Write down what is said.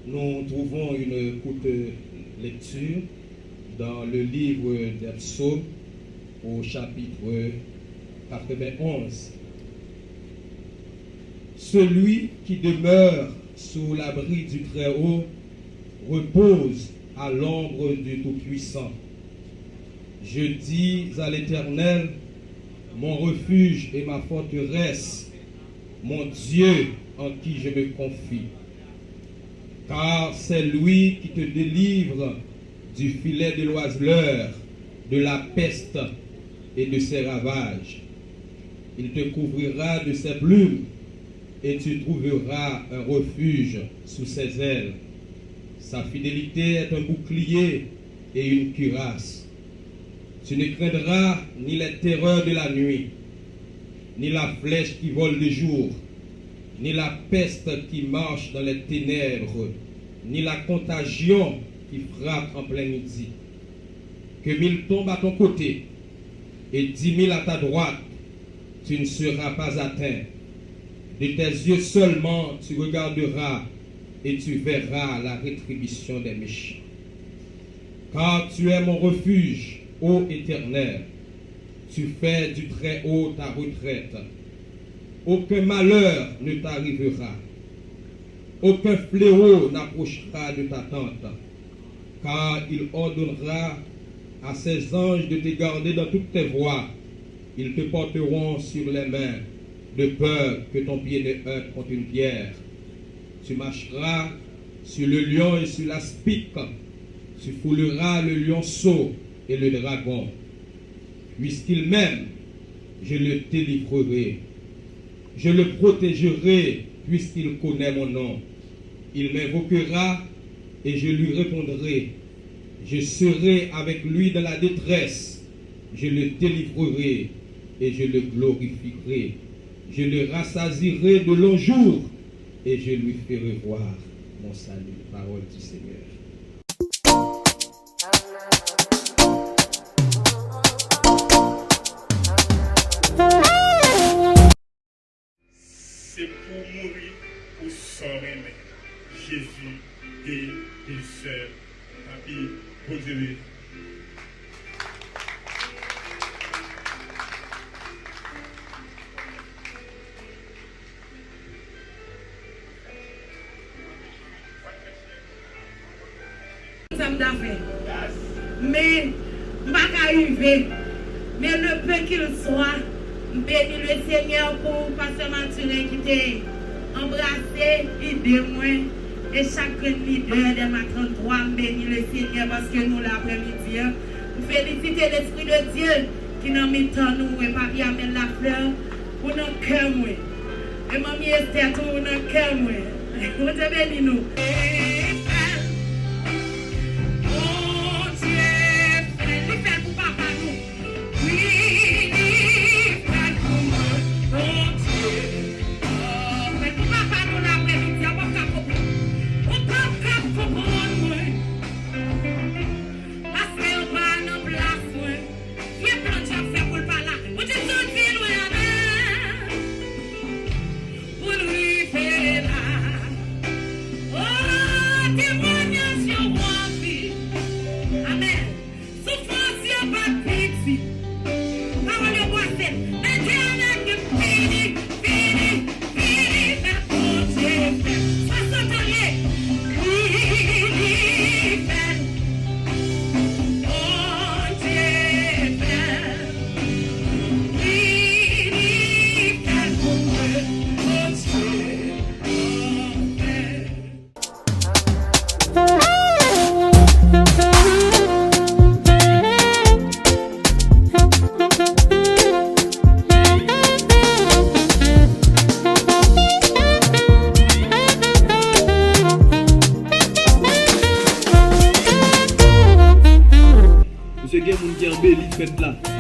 Nous trouvons une courte lecture dans le livre des Psaumes au chapitre 91. Celui qui demeure sous l'abri du Très-Haut repose à l'ombre du Tout-Puissant. Je dis à l'Éternel, mon refuge et ma forteresse, mon Dieu en qui je me confie. Car c'est lui qui te délivre du filet de l'oiseleur, de la peste et de ses ravages. Il te couvrira de ses plumes et tu trouveras un refuge sous ses ailes. Sa fidélité est un bouclier et une cuirasse. Tu ne craindras ni les terreurs de la nuit, ni la flèche qui vole de jour, ni la peste qui marche dans les ténèbres, ni la contagion qui frappe en plein midi. Que 1000 tombent à ton côté et 10 000 à ta droite, tu ne seras pas atteint. De tes yeux seulement tu regarderas et tu verras la rétribution des méchants. Car tu es mon refuge, ô Éternel, tu fais du Très-Haut ta retraite. Aucun malheur ne t'arrivera, aucun fléau n'approchera de ta tente, car il ordonnera à ses anges de te garder dans toutes tes voies. Ils te porteront sur les mains, de peur que ton pied ne heurte contre une pierre. Tu marcheras sur le lion et sur l'aspic, tu fouleras le lionceau et le dragon. Puisqu'il m'aime, je le délivrerai. Je le protégerai puisqu'il connaît mon nom. Il m'invoquera et je lui répondrai. Je serai avec lui dans la détresse. Je le délivrerai et je le glorifierai. Je le rassasierai de longs jours et je lui ferai voir mon salut. Parole du Seigneur. C'est pour mourir pour s'en remettre. Jésus et les sœurs. Papi, posez-le. Mais, pas arriver. Mais le peu qu'il soit, bénis le Seigneur pour Pasteur Mathurin qui t'a embrassé, aidé moi. Et chaque leader de ma 33, bénis le Seigneur parce que nous l'après-midi, nous félicitons l'Esprit de Dieu qui nous met en nous et papi amène la fleur pour nos cœurs. Et mamie Esther pour nos cœurs. Vous te bénis nous. Monsieur Gen, moun ki embelli fête là.